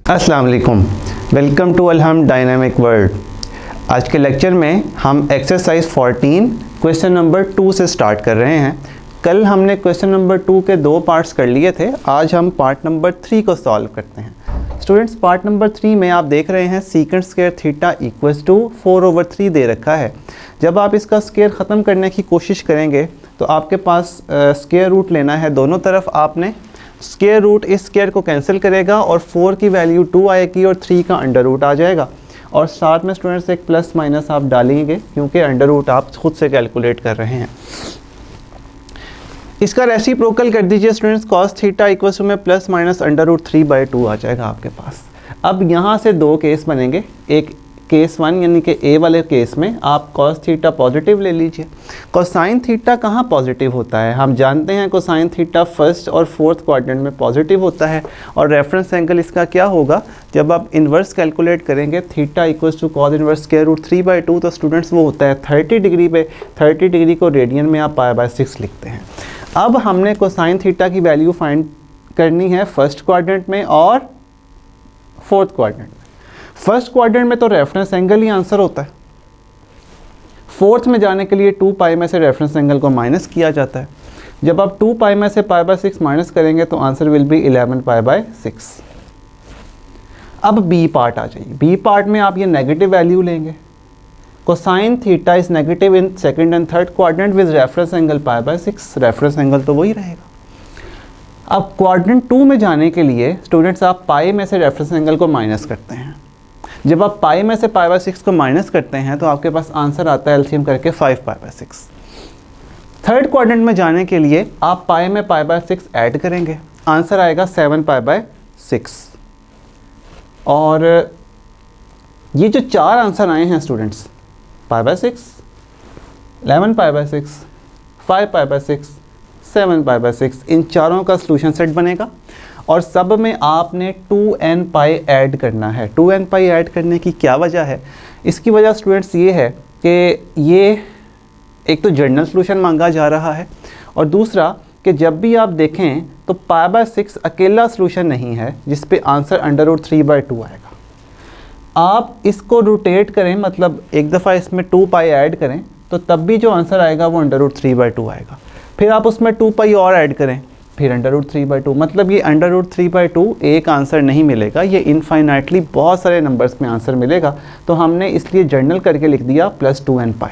अस्सलाम वालेकुम, welcome to अलहम डायनामिक वर्ल्ड। आज के लेक्चर में हम एक्सरसाइज 14 क्वेश्चन नंबर 2 से स्टार्ट कर रहे हैं। कल हमने क्वेश्चन नंबर 2 के 2 पार्ट्स कर लिए थे, आज हम पार्ट नंबर 3 को सॉल्व करते हैं। स्टूडेंट्स, पार्ट नंबर 3 में आप देख रहे हैं secant square theta equals to 4/3 दे रखा है। जब आप इसका स्क्वायर ख़त्म करने की कोशिश करेंगे तो आपके पास स्क्वायर रूट लेना है। दोनों तरफ आपने स्क्वायर रूट इस स्क्वायर को कैंसिल करेगा और 4 की वैल्यू 2 आएगी और 3 का अंडर रूट आ जाएगा। और साथ में स्टूडेंट्स एक प्लस माइनस आप डालेंगे क्योंकि अंडर रूट आप खुद से कैलकुलेट कर रहे हैं। इसका रेसिप्रोकल कर दीजिए students, cos theta equals to में प्लस माइनस अंडर रूट 3/2 आ जाएगा आपके पास। अब यहाँ से दो केस बनेंगे। एक केस 1 यानी कि ए वाले केस में आप कॉस थीटा पॉजिटिव ले लीजिए। कोसाइन थीटा कहाँ पॉजिटिव होता है? हम जानते हैं कोसाइन थीटा फर्स्ट और फोर्थ क्वाड्रेंट में पॉजिटिव होता है। और रेफरेंस एंगल इसका क्या होगा? जब आप इन्वर्स कैलकुलेट करेंगे theta equals to cos inverse square root 3/2, तो स्टूडेंट्स वो होता है 30 डिग्री पे। 30 डिग्री को रेडियन में आप π/6 लिखते हैं। अब हमने कोसाइन थीटा की वैल्यू फाइंड करनी है फर्स्ट क्वाड्रेंट में और फोर्थ क्वाड्रेंट में। फर्स्ट क्वाड्रेंट में तो रेफरेंस एंगल ही आंसर होता है। फोर्थ में जाने के लिए 2π में से रेफरेंस एंगल को माइनस किया जाता है। जब आप 2π में से π/6 माइनस करेंगे तो आंसर विल बी 11π/6। अब बी पार्ट आ जाइए। बी पार्ट में आप ये नेगेटिव वैल्यू लेंगे। Cosine theta is negative in second and third quadrant with reference angle π/6। Reference angle तो वही रहेगा। अब क्वाड्रेंट 2 में जाने के लिए स्टूडेंट्स आप पाई में से रेफरेंस एंगल को माइनस करते हैं। जब आप पाई में से π/6 को माइनस करते हैं तो आपके पास आंसर आता है एलसीएम करके 5π/6। थर्ड क्वाड्रेंट में जाने के लिए आप पाई में π/6 ऐड करेंगे, आंसर आएगा 7π/6। और ये जो चार आंसर आए हैं स्टूडेंट्स, π/6, 11π/6, 5π/6, 7π/6, इन चारों का सॉल्यूशन सेट बनेगा और सब में आपने 2nπ ऐड करना है। 2nπ ऐड करने की क्या वजह है? इसकी वजह स्टूडेंट्स ये है कि ये एक तो जनरल सॉल्यूशन मांगा जा रहा है और दूसरा कि जब भी आप देखें तो π/6 अकेला सॉल्यूशन नहीं है जिस पे आंसर अंडर रूट 3/2 आएगा। आप इसको रोटेट करें, मतलब एक दफ़ा इसमें 2π ऐड करें तो तब भी जो आंसर आएगा वो अंडर रूट 3/2 आएगा। फिर आप उसमें 2π और ऐड करें, फिर अंडर रूट 3/2। मतलब ये अंडर रूट 3/2 एक आंसर नहीं मिलेगा, ये इनफाइनाइटली बहुत सारे नंबर्स में आंसर मिलेगा। तो हमने इसलिए जर्नल करके लिख दिया प्लस 2nπ।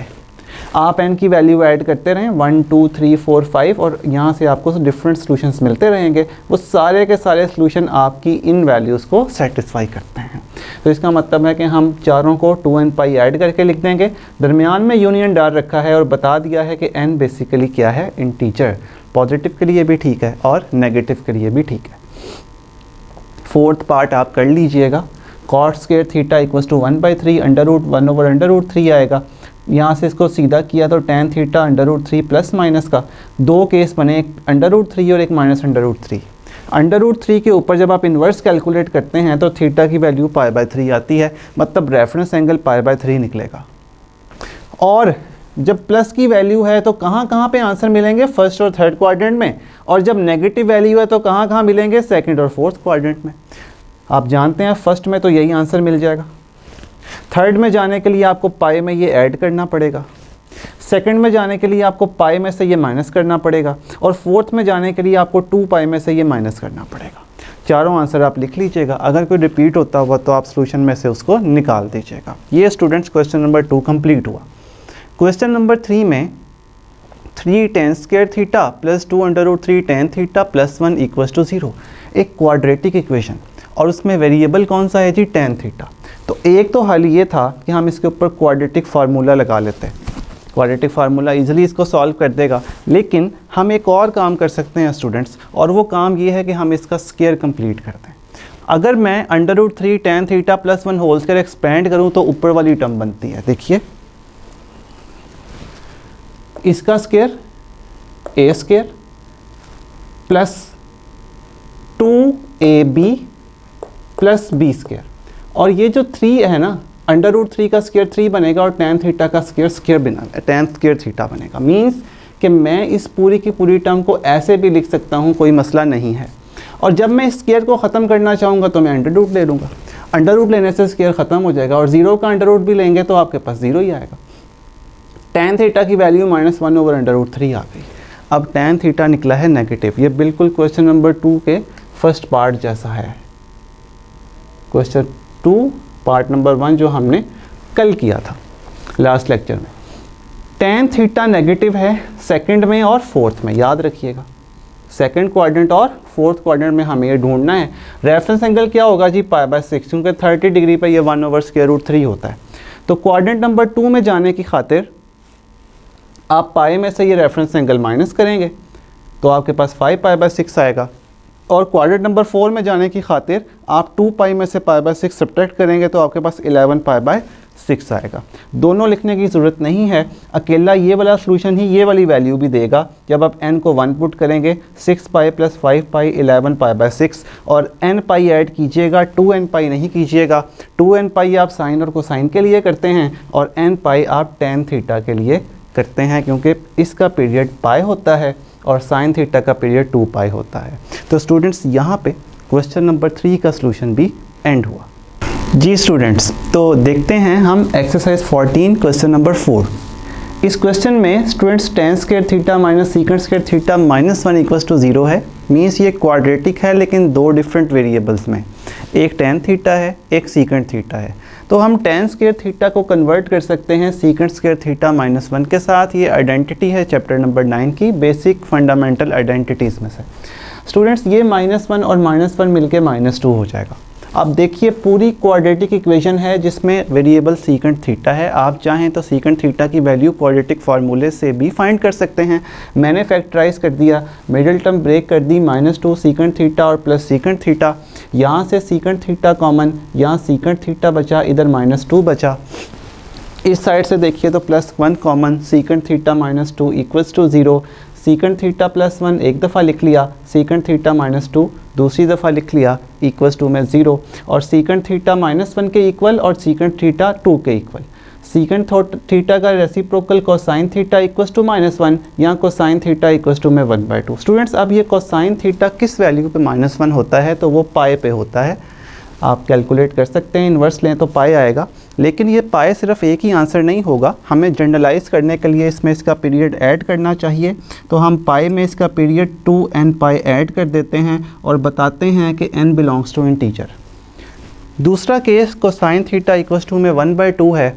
आप n की वैल्यू ऐड करते रहें 1 2 3 4 5 और यहाँ से आपको डिफरेंट सॉल्यूशंस मिलते रहेंगे। वो सारे के सारे सॉल्यूशन आपकी इन वैल्यूज़ को सेटिस्फाई करते हैं। तो इसका मतलब है कि हम चारों को 2nπ ऐड करके लिख देंगे। दरमियान में यूनियन डाल रखा है और बता दिया है कि n बेसिकली क्या है, इंटीजर। पॉजिटिव के लिए भी ठीक है और नेगेटिव के लिए भी ठीक है। फोर्थ पार्ट आप कर लीजिएगा। Cot square theta equals to 1/3 under root 1/√3 आएगा। यहाँ से इसको सीधा किया तो tan theta under root 3 plus minus का दो केस बने, एक अंडर रूट 3 और एक minus under root 3। Under root 3 के ऊपर जब आप इन्वर्स कैलकुलेट करते हैं तो थीटा की वैल्यू π/3 आती है, मतलब रेफरेंस एंगल π/3 निकलेगा। और जब प्लस की वैल्यू है तो कहाँ कहाँ पे आंसर मिलेंगे? फर्स्ट और थर्ड क्वाड्रेंट में। और जब नेगेटिव वैल्यू है तो कहाँ कहाँ मिलेंगे? सेकंड और फोर्थ क्वाड्रेंट में। आप जानते हैं फर्स्ट में तो यही आंसर मिल जाएगा। थर्ड में जाने के लिए आपको पाई में ये ऐड करना पड़ेगा। सेकंड में जाने के लिए आपको पाई में से ये माइनस करना पड़ेगा और फोर्थ में जाने के लिए आपको 2π में से ये माइनस करना पड़ेगा। चारों आंसर आप लिख लीजिएगा। अगर कोई रिपीट होता हुआ तो आप सॉल्यूशन में से उसको निकाल दीजिएगा। ये स्टूडेंट्स क्वेश्चन नंबर 2 कंप्लीट हुआ। क्वेश्चन नंबर 3 में 3 tan square theta plus 2√3 tan theta plus 1 equals to 0, एक क्वाड्रेटिक इक्वेशन और उसमें वेरिएबल कौन सा है जी? tan theta. तो एक तो हल ये था कि हम इसके ऊपर क्वाड्रेटिक फार्मूला लगा लेते हैं। क्वाड्रेटिक फार्मूला इजीली इसको सॉल्व कर देगा, लेकिन हम एक और काम कर सकते हैं स्टूडेंट्स, और वो काम ये है कि हम इसका स्क्वायर कंप्लीट कर दें। अगर मैं under root 3 tan theta plus 1 whole square expand करूँ तो ऊपर वाली टर्म बनती है। देखिए इसका square a square plus 2ab plus b square, और ये जो 3 है ना, अंडर रूट 3 का स्क्वायर 3 बनेगा और tan थीटा का स्क्वायर बनेगा, tan स्क्वायर थीटा बनेगा। मीन्स कि मैं इस पूरी की पूरी टर्म को ऐसे भी लिख सकता हूँ, कोई मसला नहीं है। और जब मैं स्क्वायर को ख़त्म करना चाहूँगा तो मैं अंडर रूट ले लूँगा, अंडर रूट लेने से स्क्वायर ख़त्म हो जाएगा और 0 का अंडर रूट भी लेंगे तो आपके पास 0 ही आएगा। tan थीटा की वैल्यू -1/√3 आ गई। अब tan थीटा निकला है नेगेटिव। ये बिल्कुल क्वेश्चन नंबर 2 के फर्स्ट पार्ट जैसा है, क्वेश्चन 2 पार्ट नंबर 1 जो हमने कल किया था लास्ट लेक्चर में। tan थीटा नेगेटिव है सेकंड में और फोर्थ में, याद रखिएगा सेकंड क्वाड्रेंट और फोर्थ क्वाड्रेंट में हमें ये ढूंढना है। रेफरेंस एंगल क्या होगा जी, π/6, क्योंकि 30 डिग्री पर ये 1/√3 होता है। तो क्वाड्रेंट नंबर 2 में जाने की खातिर आप पाई में से ये रेफरेंस एंगल माइनस करेंगे तो आपके पास 5π/6 आएगा, और क्वाड्रेंट नंबर 4 में जाने की खातिर आप 2π में से π/6 सब्ट्रैक्ट करेंगे तो आपके पास 11π/6 आएगा। दोनों लिखने की ज़रूरत नहीं है, अकेला ये वाला सॉल्यूशन ही ये वाली वैल्यू भी देगा। जब आप n को 1 पुट करेंगे 6π + 5π 11π/6 और nπ ऐड कीजिएगा, 2nπ नहीं कीजिएगा। 2nπ आप साइन और कोसाइन के लिए करते हैं और nπ आप tan थीटा के लिए करते हैं, क्योंकि इसका पीरियड पाई होता है और साइन थीटा का पीरियड 2π होता है। तो स्टूडेंट्स यहाँ पे क्वेश्चन नंबर 3 का सॉल्यूशन भी एंड हुआ। जी स्टूडेंट्स, तो देखते हैं हम एक्सरसाइज 14 क्वेश्चन नंबर 4। इस क्वेश्चन में students tan square theta minus secant square theta -1 = 0 है। मीन्स ये क्वाड्रेटिक है लेकिन दो डिफरेंट वेरिएबल्स में, एक tan थीटा है एक सीकेंट थीटा है। तो हम tan स्क्वायर थीटा को कन्वर्ट कर सकते हैं सीकेंट स्क्वायर थीटा -1 के साथ। ये आइडेंटिटी है चैप्टर नंबर 9 की बेसिक फंडामेंटल आइडेंटिटीज़ में से। स्टूडेंट्स ये -1 और -1 मिलके -2 हो जाएगा। अब देखिए पूरी क्वाड्रेटिक इक्वेशन है जिसमें वेरिएबल सीकेंट थीटा है। आप चाहें तो सीकेंट थीटा की वैल्यू क्वाड्रेटिक फार्मूले से भी फाइंड कर सकते हैं। मैंने फैक्टराइज कर दिया, मिडिल टर्म ब्रेक कर दी, -2 सीकेंट थीटा और प्लस सीकेंट थीटा। यहाँ से सीकेंट थीटा कॉमन, यहाँ सीकेंट थीटा बचा, इधर -2 बचा। इस साइड से देखिए तो +1 common, secant theta -2 = 0। Secant theta +1 एक दफ़ा लिख लिया, सीकेंट थीटा -2 दूसरी दफ़ा लिख लिया, = में 0। और सीकेंट थीटा -1 के इक्वल और सीकेंट थीटा 2 के इक्वल। सीकेंट थीटा का रेसिप्रोकल कोसाइन थीटा =-1, यहाँ कोसाइन थीटा में 1/2। स्टूडेंट्स अब ये कोसाइन थीटा किस वैल्यू पे -1 होता है, तो वो पाई पे होता है। आप कैलकुलेट कर सकते हैं, इन्वर्स लें तो पाई आएगा। लेकिन ये पाई सिर्फ एक ही आंसर नहीं होगा, हमें जनरलाइज करने के लिए इसमें इसका पीरियड ऐड करना चाहिए। तो हम पाई में इसका पीरियड 2nπ ऐड कर देते हैं और बताते हैं कि n बिलोंग्स टू इंटीजर। दूसरा केस कोसाइन थीटा में 1/2 है,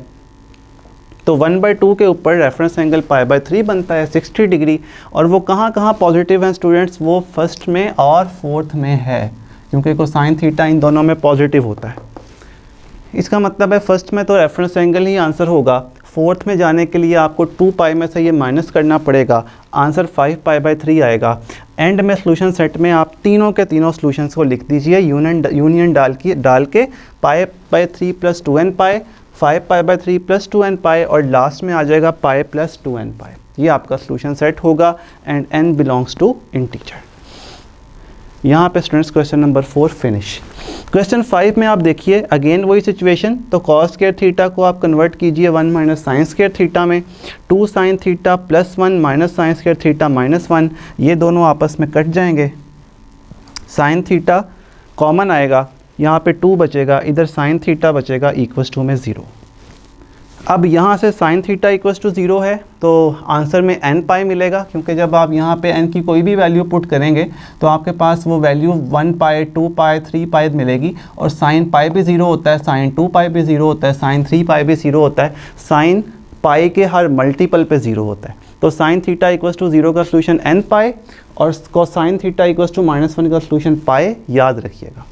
तो 1/2 के ऊपर रेफरेंस एंगल π/3 बनता है 60 डिग्री। और वो कहाँ कहाँ पॉजिटिव हैं स्टूडेंट्स, वो फर्स्ट में और फोर्थ में है, क्योंकि कोसाइन थीटा इन दोनों में पॉजिटिव होता है। इसका मतलब है फर्स्ट में तो रेफरेंस एंगल ही आंसर होगा, फोर्थ में जाने के लिए आपको 2π में से ये माइनस करना पड़ेगा, आंसर 5π/3 आएगा। एंड में सॉल्यूशन सेट में आप तीनों के तीनों सॉल्यूशंस को लिख दीजिए, यूनियन डाल के π/3 + 2nπ, 5π/3 + 2nπ और लास्ट में आ जाएगा π + 2nπ। ये आपका सॉल्यूशन सेट होगा and n belongs to integer. यहाँ पे students question number 4 finish. Question 5 में आप देखिए अगेन वही सिचुएशन, तो cos स्क्वायर थीटा को आप कन्वर्ट कीजिए 1 - sin स्क्वायर थीटा में। 2 sin theta +1 - sin square theta -1, ये दोनों आपस में कट जाएंगे। sin थीटा कॉमन आएगा, यहाँ पे 2 बचेगा, इधर sin थीटा बचेगा = में 0। अब यहाँ से sin थीटा = 0 है तो आंसर में nπ मिलेगा, क्योंकि जब आप यहाँ पे n की कोई भी वैल्यू पुट करेंगे तो आपके पास वो वैल्यू 1π 2π 3π मिलेगी। और sin π भी 0 होता है, sin 2π भी 0 होता है, sin 3π भी 0 होता है, sin π के हर मल्टीपल पे 0 होता है। तो sin थीटा = 0 का सॉल्यूशन nπ और cosine थीटा = -1 का सॉल्यूशन π, याद रखिएगा।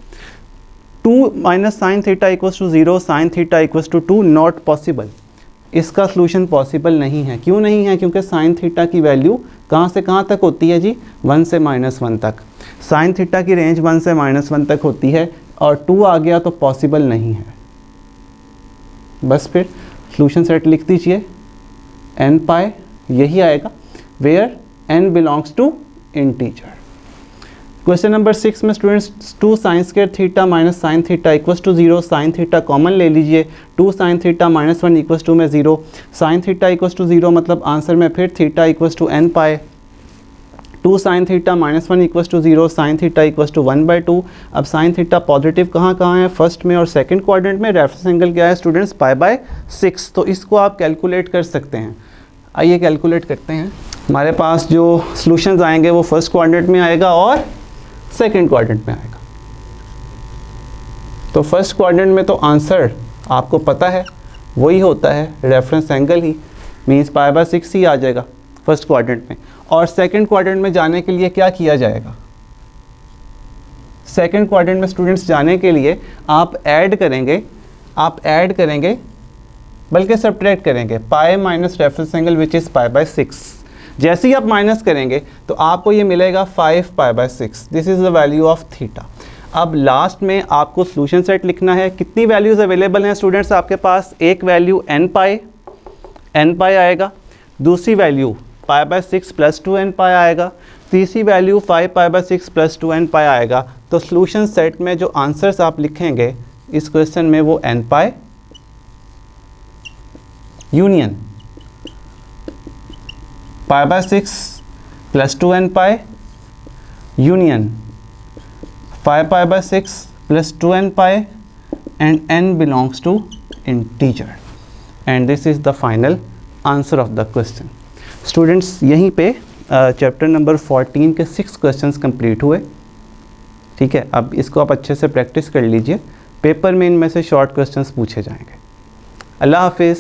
2 - sin theta = 0, sin theta = 2 not possible, इसका सॉल्यूशन पॉसिबल नहीं है। क्यों नहीं है, क्योंकि sin थीटा की वैल्यू कहाँ से कहाँ तक होती है जी, 1 से -1 तक। sin थीटा की रेंज 1 से -1 तक होती है और 2 आ गया तो पॉसिबल नहीं है। बस फिर सॉल्यूशन सेट लिख दीजिए, nπ यही आएगा, where n belongs to integer. Question number 6 में students 2 sin square theta - sin theta = 0, sin theta common ले लीजिए, 2 sin थीटा -1 = में 0, sin थीटा = 0 मतलब आंसर में फिर theta = nπ, 2 sine theta minus 1 equals to 0, sine theta equals to 1/2। अब sine theta positive कहाँ कहाँ है, फर्स्ट में और सेकंड क्वाड्रेंट में। रेफरेंस एंगल क्या है स्टूडेंट्स, π/6। तो इसको आप कैलकुलेट कर सकते हैं। आइए कैलकुलेट करते हैं। हमारे पास जो सॉल्यूशंस आएंगे वो फर्स्ट क्वाड्रेंट में आएगा और सेकंड क्वाड्रेंट में आएगा। तो फर्स्ट क्वाड्रेंट में तो आंसर आपको पता है वही होता है, रेफरेंस एंगल ही, मीन्स π/6 ही आ जाएगा फर्स्ट क्वाड्रेंट में। और सेकंड क्वाड्रेंट में जाने के लिए क्या किया जाएगा, सेकंड क्वाड्रेंट में स्टूडेंट्स जाने के लिए आप ऐड करेंगे बल्कि सब्ट्रैक्ट करेंगे pi minus reference angle which is π/6। जैसे ही आप माइनस करेंगे तो आपको ये मिलेगा 5π/6। This is the value of theta. अब लास्ट में आपको सॉल्यूशन सेट लिखना है। कितनी वैल्यूज़ अवेलेबल हैं स्टूडेंट्स आपके पास, एक वैल्यू n पाई आएगा, दूसरी वैल्यू π/6 + 2n पाई आएगा, तीसरी वैल्यू 5π/6 + 2n पाई आएगा। तो सॉल्यूशन सेट में जो आंसर्स आप लिखेंगे इस क्वेश्चन में वो n pi union π/6 + 2n pi union 5π/6 + 2n pi and n belongs to integer and this is the final answer of the question। Students यहीं पे चैप्टर नंबर 14 के 6 क्वेश्चंस कंप्लीट हुए। ठीक है, अब इसको आप अच्छे से प्रैक्टिस कर लीजिए, पेपर में इनमें से शॉर्ट क्वेश्चंस पूछे जाएंगे। अल्लाह हाफिज़।